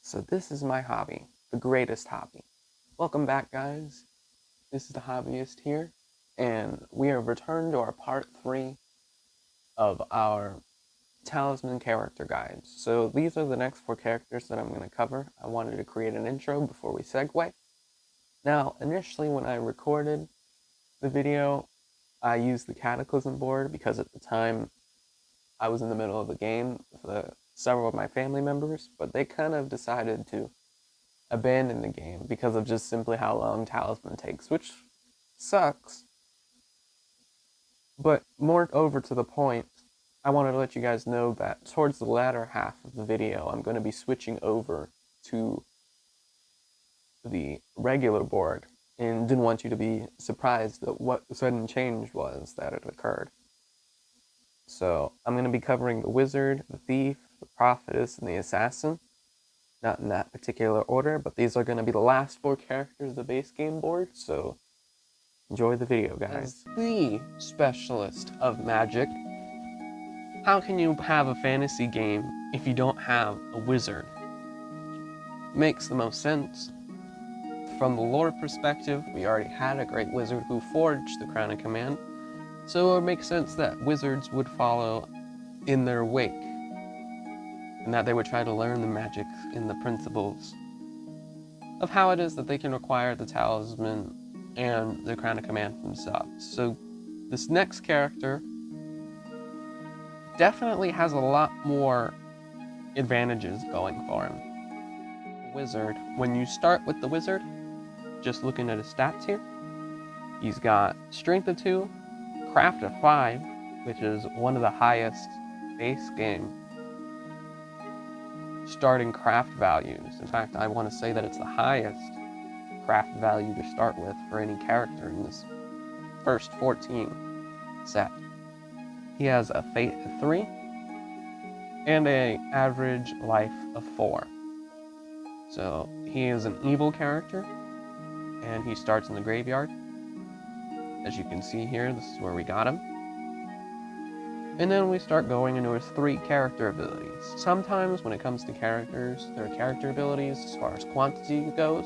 So this is my hobby, the greatest hobby. Welcome back, guys. This is the hobbyist here, and we have returned to our part 3 of our Talisman character guides. So these are the next 4 characters that I'm going to cover. I wanted to create an intro before we segue. Now, initially when I recorded the video, I used the Cataclysm board because at the time I was in the middle of the game with several of my family members, but they kind of decided to abandon the game because of just simply how long Talisman takes, which sucks. But more over to the point, I wanted to let you guys know that towards the latter half of the video, I'm going to be switching over to the regular board, and didn't want you to be surprised at what the sudden change was that had occurred. So I'm going to be covering the Wizard, the Thief, the Prophetess, and the Assassin. Not in that particular order, but these are going to be the last 4 characters of the base game board, so enjoy the video, guys. As the specialist of magic, how can you have a fantasy game if you don't have a wizard? Makes the most sense. From the lore perspective, we already had a great wizard who forged the Crown of Command, so it makes sense that wizards would follow in their wake, and that they would try to learn the magic and the principles of how it is that they can acquire the Talisman and the Crown of Command themselves. So this next character definitely has a lot more advantages going for him. Wizard, when you start with the wizard, just looking at his stats here, he's got Strength of 2, Craft of 5, which is one of the highest base game starting craft values. In fact, I want to say that it's the highest craft value to start with for any character in this first 14 set. He has a Fate of 3 and an average life of 4. So he is an evil character, and he starts in the graveyard. As you can see here, this is where we got him. And then we start going into his 3 character abilities. Sometimes when it comes to characters, their character abilities as far as quantity goes,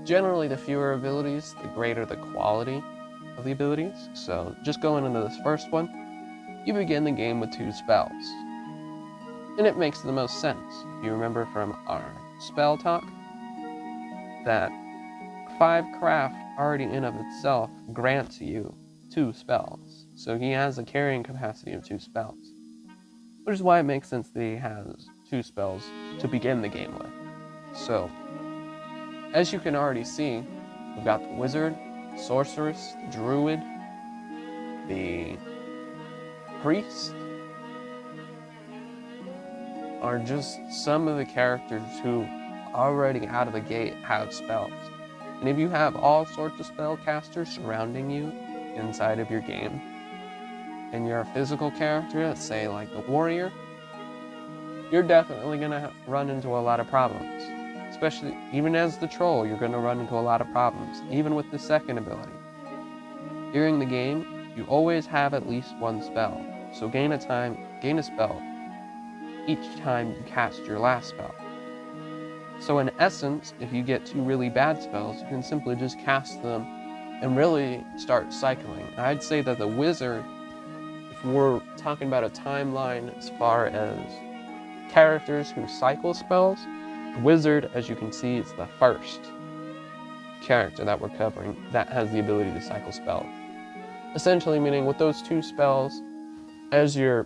generally the fewer abilities, the greater the quality of the abilities. So just going into this first one, you begin the game with 2 spells. And it makes the most sense. If you remember from our spell talk, that 5 craft already in of itself grants you 2 spells. So he has a carrying capacity of 2 spells, which is why it makes sense that he has 2 spells to begin the game with. So, as you can already see, we've got the Wizard, Sorceress, the Druid, the Priest, are just some of the characters who already out of the gate have spells. And if you have all sorts of spellcasters surrounding you inside of your game, and you're a physical character, let's say like the warrior, you're definitely going to run into a lot of problems. Especially, even as the troll, you're going to run into a lot of problems, even with the second ability. During the game, you always have at least 1 spell, so gain a spell each time you cast your last spell. So in essence, if you get 2 really bad spells, you can simply just cast them and really start cycling. I'd say that the wizard, if we're talking about a timeline as far as characters who cycle spells, the wizard, as you can see, is the first character that we're covering that has the ability to cycle spells. Essentially meaning with those 2 spells, as you're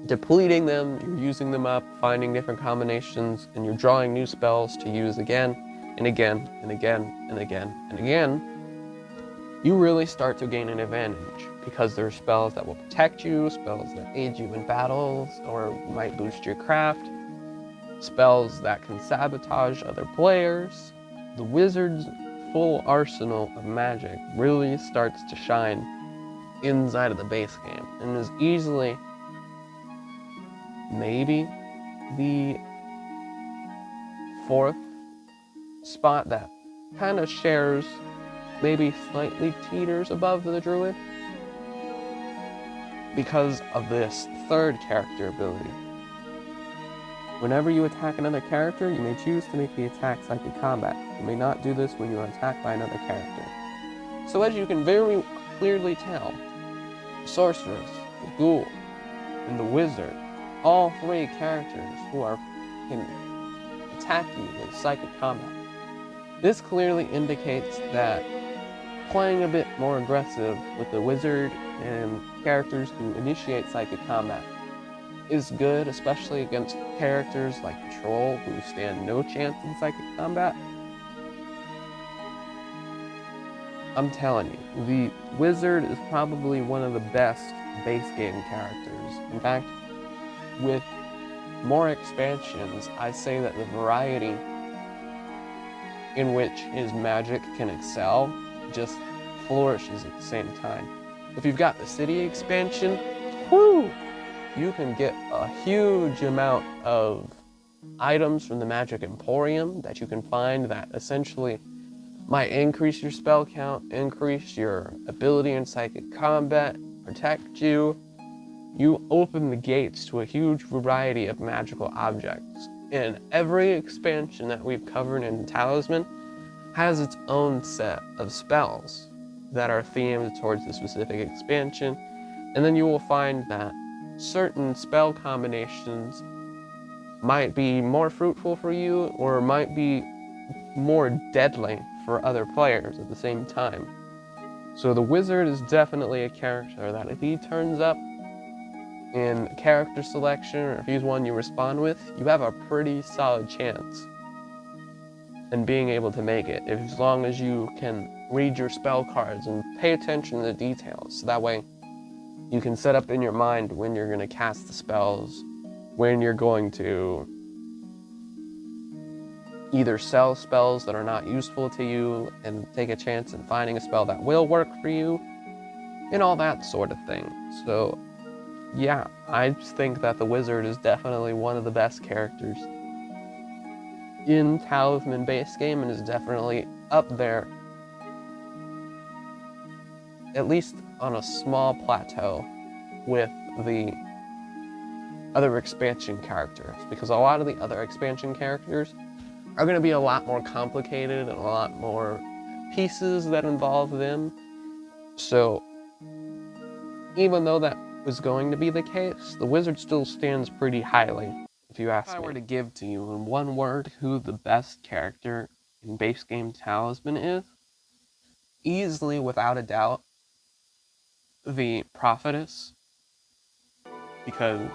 depleting them, you're using them up, finding different combinations, and you're drawing new spells to use again and again and again and again and again, you really start to gain an advantage, because there are spells that will protect you, spells that aid you in battles or might boost your craft, spells that can sabotage other players. The wizard's full arsenal of magic really starts to shine inside of the base game, and is easily maybe the 4th spot that kind of shares, maybe slightly teeters above the druid, because of this 3rd character ability. Whenever you attack another character, you may choose to make the attack psychic combat. You may not do this when you are attacked by another character. So as you can very clearly tell, the sorceress, the ghoul, and the wizard, all three characters can attack you with psychic combat. This clearly indicates that playing a bit more aggressive with the wizard and characters who initiate psychic combat is good, especially against characters like the troll who stand no chance in psychic combat. I'm telling you, the wizard is probably one of the best base game characters. In fact, with more expansions, I say that the variety in which his magic can excel just flourishes at the same time. If you've got the city expansion, whoo! You can get a huge amount of items from the Magic Emporium that you can find that essentially might increase your spell count, increase your ability in psychic combat, protect you. You open the gates to a huge variety of magical objects. And every expansion that we've covered in Talisman has its own set of spells that are themed towards the specific expansion. And then you will find that certain spell combinations might be more fruitful for you or might be more deadly for other players at the same time. So the wizard is definitely a character that if he turns up in character selection or if he's one you respond with, you have a pretty solid chance in being able to make it, as long as you can read your spell cards and pay attention to the details. So that way you can set up in your mind when you're going to cast the spells, when you're going to either sell spells that are not useful to you and take a chance in finding a spell that will work for you, and all that sort of thing. So yeah, I think that the wizard is definitely one of the best characters in Talisman base game and is definitely up there, at least on a small plateau with the other expansion characters, because a lot of the other expansion characters are going to be a lot more complicated and a lot more pieces that involve them. So even though that was going to be the case, the wizard still stands pretty highly, if you ask me. If I were to give to you in one word who the best character in base game Talisman is, easily, without a doubt, the Prophetess, because,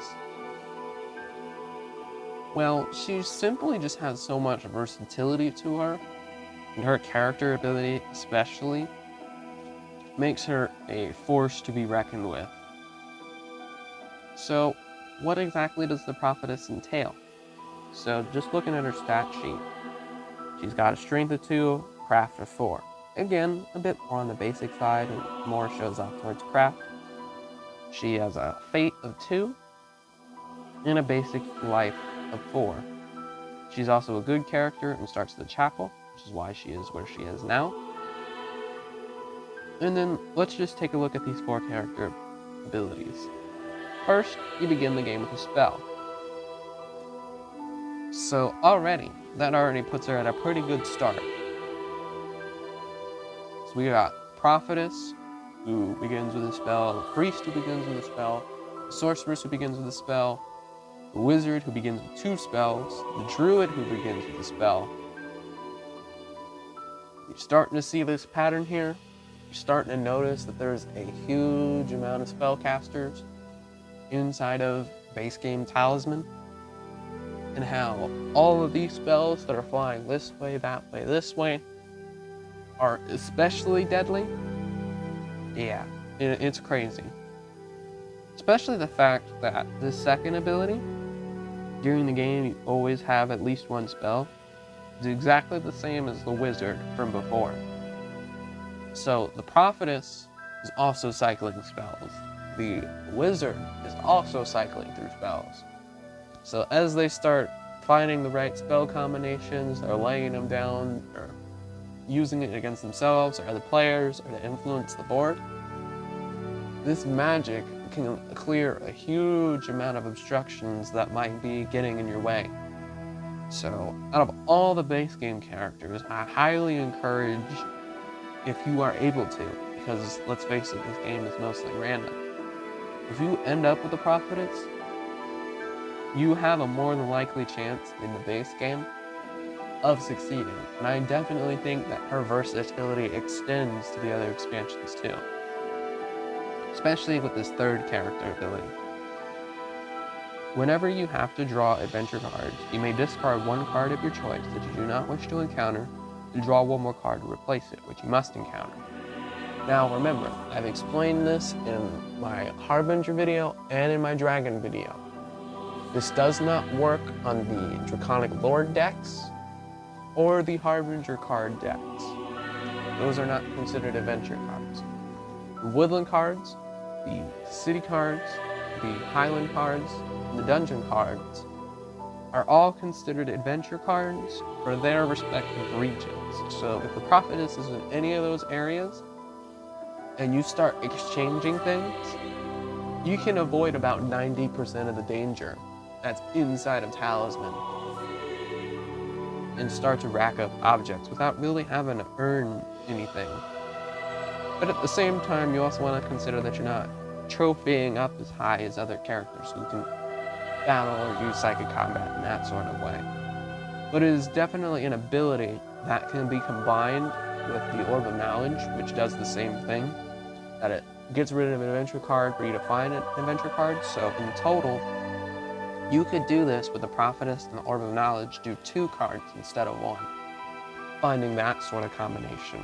well, she simply just has so much versatility to her, and her character ability especially makes her a force to be reckoned with. So, what exactly does the Prophetess entail? So, just looking at her stat sheet, she's got a strength of 2, craft of 4. Again, a bit more on the basic side and more shows off towards craft. She has a fate of 2 and a basic life of 4. She's also a good character and starts the chapel, which is why she is where she is now. And then let's just take a look at these 4 character abilities. First, you begin the game with a spell. So that already puts her at a pretty good start. So we got Prophetess, who begins with a spell, the Priest who begins with a spell, the Sorceress who begins with a spell, the Wizard who begins with 2 spells, the Druid who begins with a spell. You're starting to see this pattern here. You're starting to notice that there's a huge amount of spellcasters inside of base game Talisman, and how all of these spells that are flying this way, that way, this way are especially deadly. Yeah, it's crazy. Especially the fact that the second ability, during the game you always have at least 1 spell, is exactly the same as the wizard from before. So the Prophetess is also cycling spells. The wizard is also cycling through spells. So as they start finding the right spell combinations, or laying them down, or using it against themselves or other players, or to influence the board, this magic can clear a huge amount of obstructions that might be getting in your way. So, out of all the base game characters, I highly encourage, if you are able to, because let's face it, this game is mostly random. If you end up with a Prophetess, you have a more than likely chance in the base game of succeeding, and I definitely think that her versatility extends to the other expansions too, especially with this third character ability. Whenever you have to draw adventure cards, you may discard one card of your choice that you do not wish to encounter and draw one more card to replace it, which you must encounter. Now remember, I've explained this in my Harbinger video and in my Dragon video. This does not work on the Draconic Lord decks or the Harbinger card decks. Those are not considered adventure cards. The Woodland cards, the City cards, the Highland cards, and the Dungeon cards are all considered adventure cards for their respective regions. So if the Prophetess is in any of those areas, and you start exchanging things, you can avoid about 90% of the danger that's inside of Talisman and start to rack up objects without really having to earn anything. But at the same time, you also want to consider that you're not trophying up as high as other characters who can battle or use psychic combat in that sort of way. But it is definitely an ability that can be combined with the Orb of Knowledge, which does the same thing, that it gets rid of an adventure card for you to find an adventure card. So in total, you could do this with the Prophetess and the Orb of Knowledge, do 2 cards instead of 1, finding that sort of combination.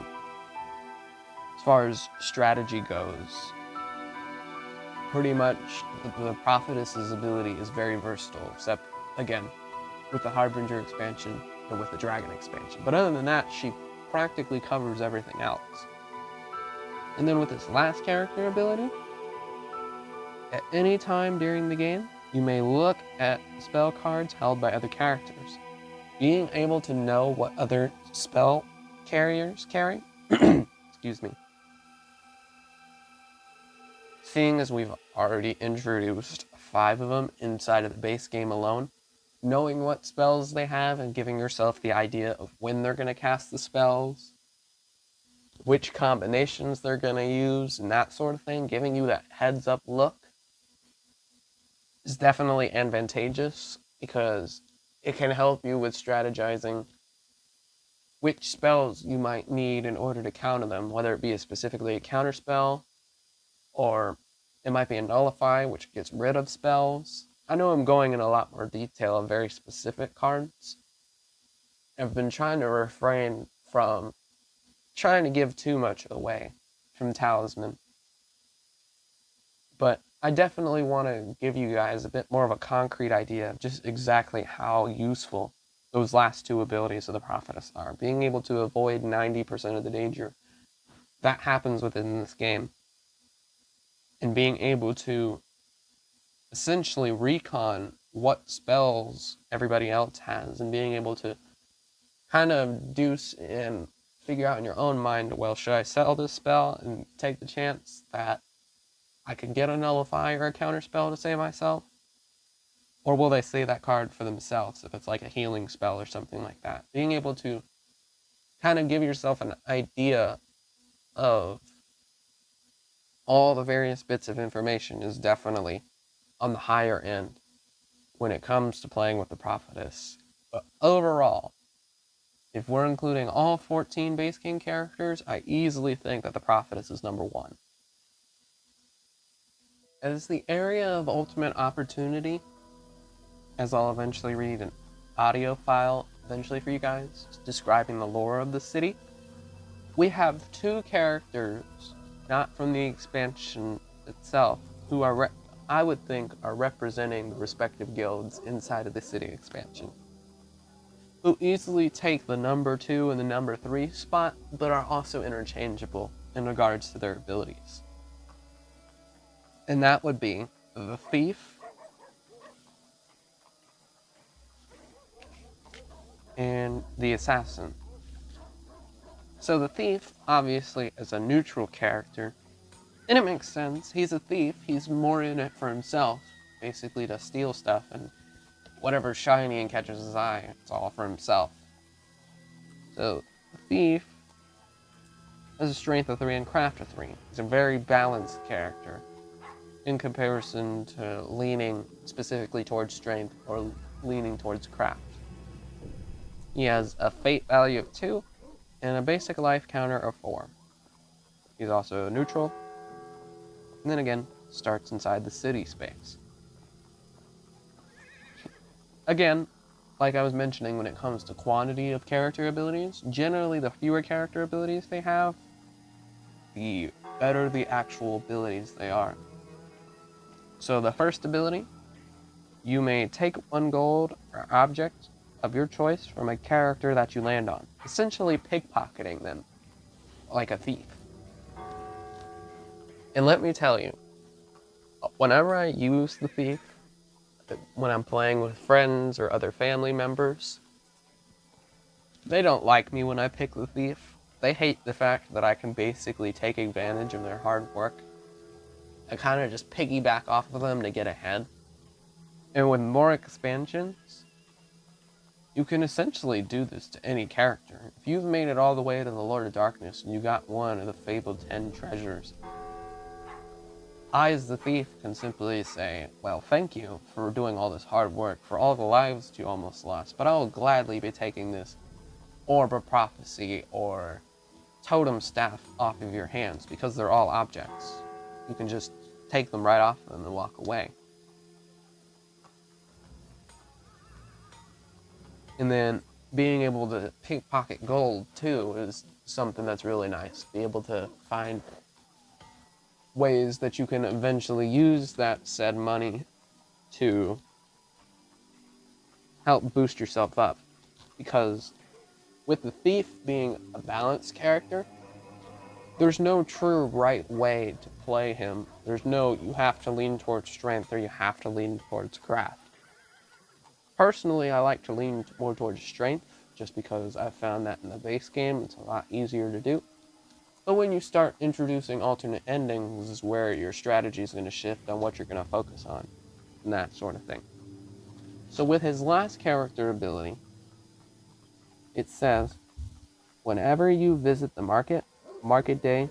As far as strategy goes, pretty much the Prophetess's ability is very versatile, except, again, with the Harbinger expansion and with the Dragon expansion. But other than that, she practically covers everything else. And then with this last character ability, at any time during the game, you may look at spell cards held by other characters. Being able to know what other spell carriers carry, excuse me, seeing as we've already introduced 5 of them inside of the base game alone, knowing what spells they have and giving yourself the idea of when they're going to cast the spells, which combinations they're going to use, and that sort of thing, giving you that heads-up look is definitely advantageous because it can help you with strategizing which spells you might need in order to counter them, whether it be specifically a counter spell, or it might be a nullify, which gets rid of spells. I know I'm going in a lot more detail on very specific cards. I've been trying to refrain from trying to give too much away from Talisman. But I definitely want to give you guys a bit more of a concrete idea of just exactly how useful those last 2 abilities of the Prophetess are. Being able to avoid 90% of the danger that happens within this game, and being able to essentially recon what spells everybody else has, and being able to kind of deuce and figure out in your own mind, well, should I sell this spell and take the chance that I could get a nullify or a counter spell to save myself? Or will they save that card for themselves if it's like a healing spell or something like that? Being able to kind of give yourself an idea of all the various bits of information is definitely on the higher end when it comes to playing with the Prophetess. But overall, if we're including all 14 base game characters, I easily think that the Prophetess is number 1. As the area of ultimate opportunity, as I'll eventually read an audio file eventually for you guys describing the lore of the city, we have 2 characters, not from the expansion itself, who are, I would think, are representing the respective guilds inside of the city expansion, who easily take the number 2 and the number 3 spot, but are also interchangeable in regards to their abilities. And that would be the Thief and the Assassin. So the Thief, obviously, is a neutral character And it makes sense. He's a thief. He's more in it for himself, basically to steal stuff, and whatever's shiny and catches his eye, it's all for himself. So, the thief has a strength of 3 and craft of 3. He's a very balanced character in comparison to leaning specifically towards strength or leaning towards craft. He has a fate value of 2 and a basic life counter of 4. He's also neutral, and then again, starts inside the city space. Again, like I was mentioning when it comes to quantity of character abilities, generally the fewer character abilities they have, the better the actual abilities they are. So the first ability, you may take 1 gold or object of your choice from a character that you land on, essentially pickpocketing them like a thief. And let me tell you, whenever I use the thief, when I'm playing with friends or other family members, they don't like me when I pick the thief. They hate the fact that I can basically take advantage of their hard work. I kind of just piggyback off of them to get ahead. And with more expansions, you can essentially do this to any character. If you've made it all the way to the Lord of Darkness and you got one of the fabled 10 treasures, I, as the thief, can simply say, well, thank you for doing all this hard work, for all the lives you almost lost, but I will gladly be taking this Orb of Prophecy or Totem Staff off of your hands, because they're all objects. You can just take them right off them and walk away. And then being able to pickpocket gold, too, is something that's really nice. Be able to find ways that you can eventually use that said money to help boost yourself up. Because with the thief being a balanced character, there's no true right way to play him. There's no, you have to lean towards strength or you have to lean towards craft. Personally, I like to lean more towards strength, just because I've found that in the base game it's a lot easier to do. But when you start introducing alternate endings is where your strategy is going to shift on what you're going to focus on, and that sort of thing. So with his last character ability, it says, whenever you visit the market day,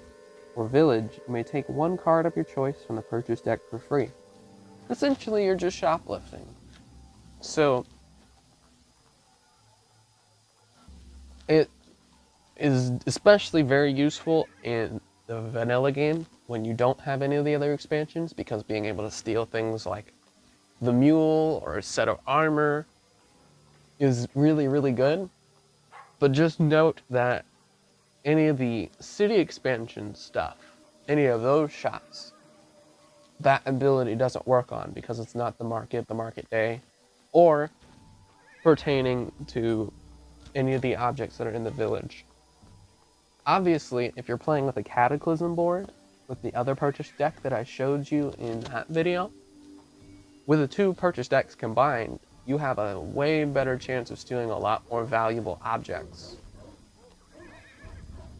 or village, you may take 1 card of your choice from the purchase deck for free. Essentially, you're just shoplifting. So, it is especially very useful in the vanilla game when you don't have any of the other expansions, because being able to steal things like the mule or a set of armor is really, really good. But just note that any of the city expansion stuff, any of those shots, that ability doesn't work on, because it's not the market day, or pertaining to any of the objects that are in the village. Obviously, if you're playing with a Cataclysm board, with the other purchase deck that I showed you in that video, with the 2 purchase decks combined, you have a way better chance of stealing a lot more valuable objects,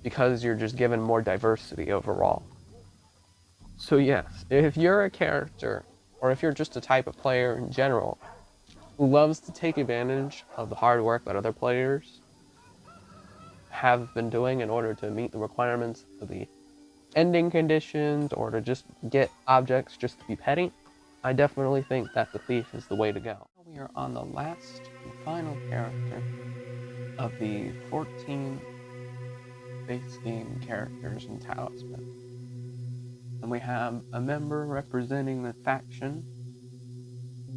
because you're just given more diversity overall. So yes, if you're a character, or if you're just a type of player in general, who loves to take advantage of the hard work that other players have been doing in order to meet the requirements of the ending conditions, or to just get objects just to be petty, I definitely think that the thief is the way to go. We are on the last and final character of the 14 base game characters in Talisman. And we have a member representing the faction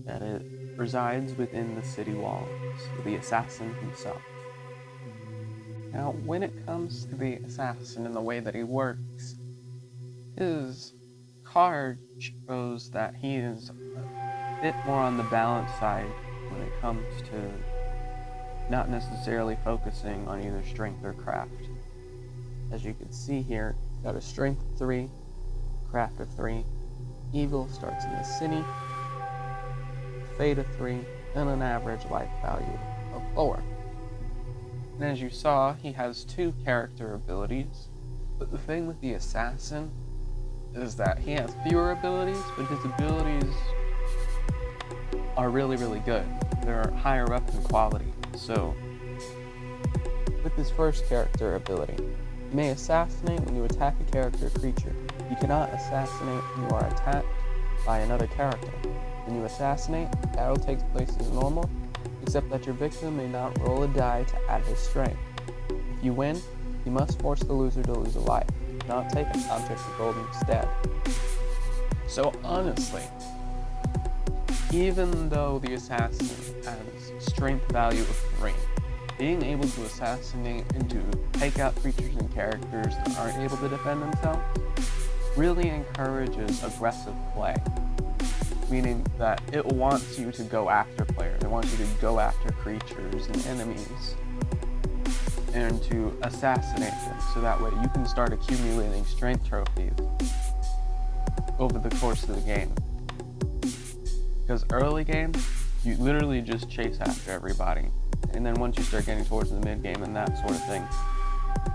that it resides within the city walls, the assassin himself. Now, when it comes to the assassin and the way that he works, his card shows that he is a bit more on the balanced side when it comes to not necessarily focusing on either strength or craft. As you can see here, got a strength 3, craft of 3, evil starts in the city, fate of 3, and an average life value of 4. And as you saw, he has 2 character abilities, but the thing with the assassin is that he has fewer abilities, but his abilities are really, really good. They're higher up in quality. So, with his first character ability, you may assassinate when you attack a character or creature. You cannot assassinate when you are attacked by another character. When you assassinate, battle takes place as normal, except that your victim may not roll a die to add his strength. If you win, you must force the loser to lose a life, not take an object of gold instead. So honestly, even though the assassin has strength value of 3, being able to assassinate and to take out creatures and characters that aren't able to defend themselves really encourages aggressive play. Meaning that it wants you to go after players, it wants you to go after creatures and enemies and to assassinate them, so that way you can start accumulating strength trophies over the course of the game. Because early game, you literally just chase after everybody, and then once you start getting towards the mid game and that sort of thing,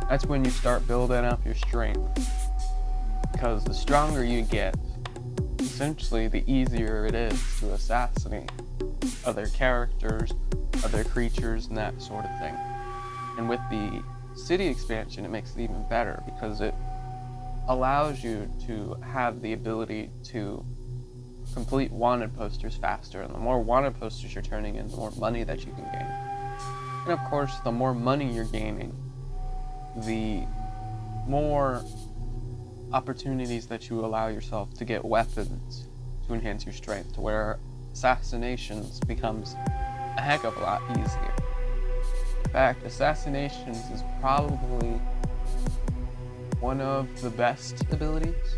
that's when you start building up your strength. Because the stronger you get, essentially the easier it is to assassinate other characters, other creatures, and that sort of thing. And with the city expansion, it makes it even better because it allows you to have the ability to complete wanted posters faster, and the more wanted posters you're turning in, the more money that you can gain. And of course, the more money you're gaining, the more opportunities that you allow yourself to get weapons to enhance your strength, to where assassinations becomes a heck of a lot easier. In fact, assassinations is probably one of the best abilities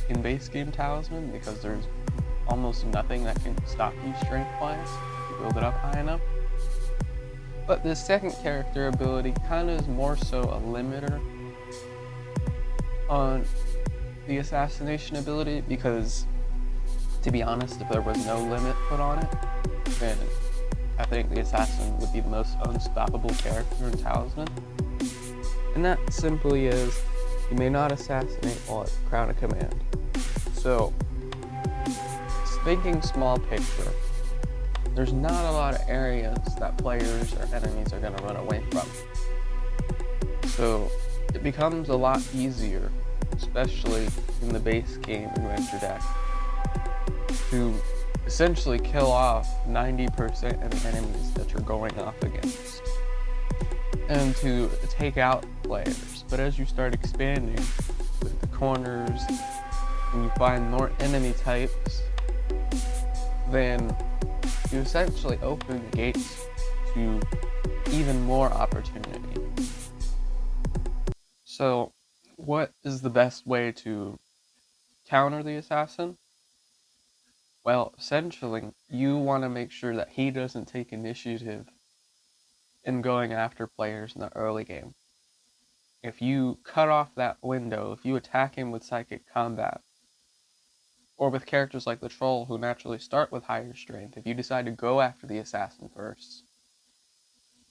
in base game Talisman, because there's almost nothing that can stop you strength-wise if you build it up high enough. But this second character ability kind of is more so a limiter on the assassination ability, because to be honest, if there was no limit put on it, then I think the assassin would be the most unstoppable character in Talisman. And that simply is, you may not assassinate while at Crown of Command. So, thinking small picture, there's not a lot of areas that players or enemies are going to run away from. So, it becomes a lot easier, especially in the base game adventure deck, to essentially kill off 90% of the enemies that you're going up against, and to take out players. But as you start expanding with the corners and you find more enemy types, then you essentially open the gates to even more opportunity. So, what is the best way to counter the assassin? Well, essentially, you want to make sure that he doesn't take initiative in going after players in the early game. If you cut off that window, if you attack him with psychic combat, or with characters like the troll who naturally start with higher strength, if you decide to go after the assassin first,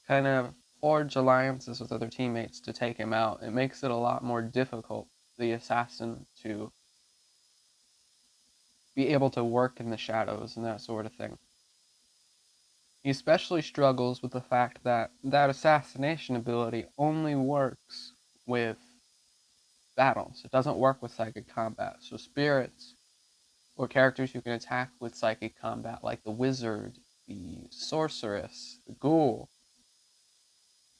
kind of forge alliances with other teammates to take him out, it makes it a lot more difficult for the assassin to be able to work in the shadows and that sort of thing. He especially struggles with the fact that that assassination ability only works with battles. It doesn't work with psychic combat. So spirits, or characters who can attack with psychic combat, like the wizard, the sorceress, the ghoul,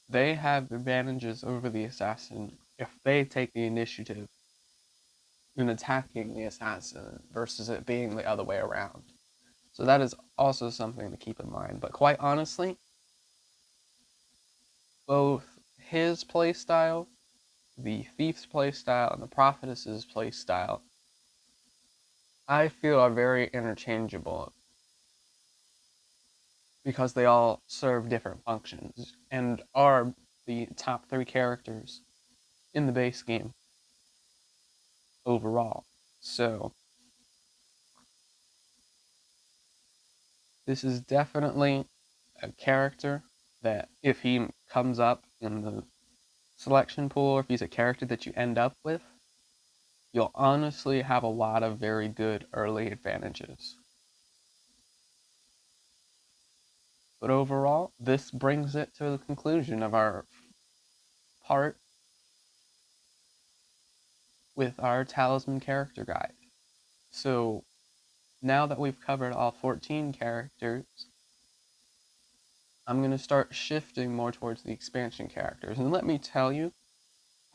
they have advantages over the assassin if they take the initiative in attacking the assassin versus it being the other way around. So that is also something to keep in mind. But quite honestly, both his playstyle, the thief's playstyle, and the prophetess's playstyle, I feel are very interchangeable, because they all serve different functions and are the top 3 characters in the base game overall. So, this is definitely a character that, if he comes up in the selection pool, or if he's a character that you end up with, you'll honestly have a lot of very good early advantages. But overall, this brings it to the conclusion of our part with our Talisman character guide. So now that we've covered all 14 characters, I'm going to start shifting more towards the expansion characters. And let me tell you,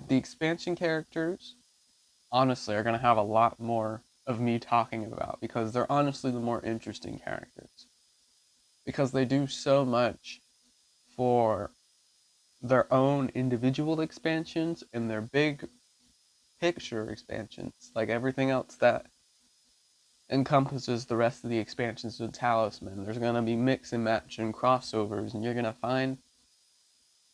the expansion characters, honestly, are going to have a lot more of me talking about because they're honestly the more interesting characters. Because they do so much for their own individual expansions and their big picture expansions, like everything else that encompasses the rest of the expansions of Talisman. There's going to be mix and match and crossovers, and you're going to find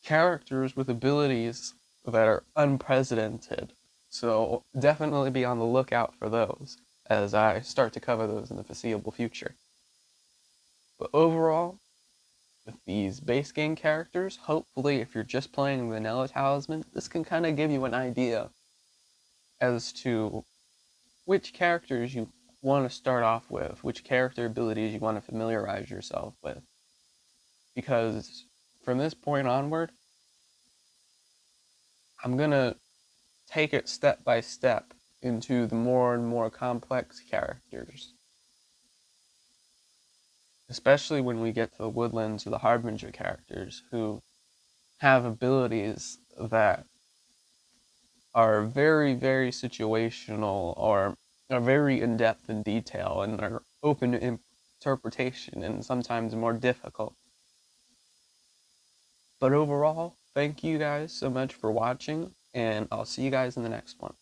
characters with abilities that are unprecedented. So definitely be on the lookout for those as I start to cover those in the foreseeable future. But overall, with these base game characters, hopefully if you're just playing vanilla Talisman, this can kind of give you an idea as to which characters you want to start off with, which character abilities you want to familiarize yourself with. Because from this point onward, I'm going to take it step by step into the more and more complex characters. Especially when we get to the Woodlands or the Harbinger characters who have abilities that are very, very situational or are very in depth in detail and are open to interpretation and sometimes more difficult. But overall, thank you guys so much for watching, and I'll see you guys in the next one.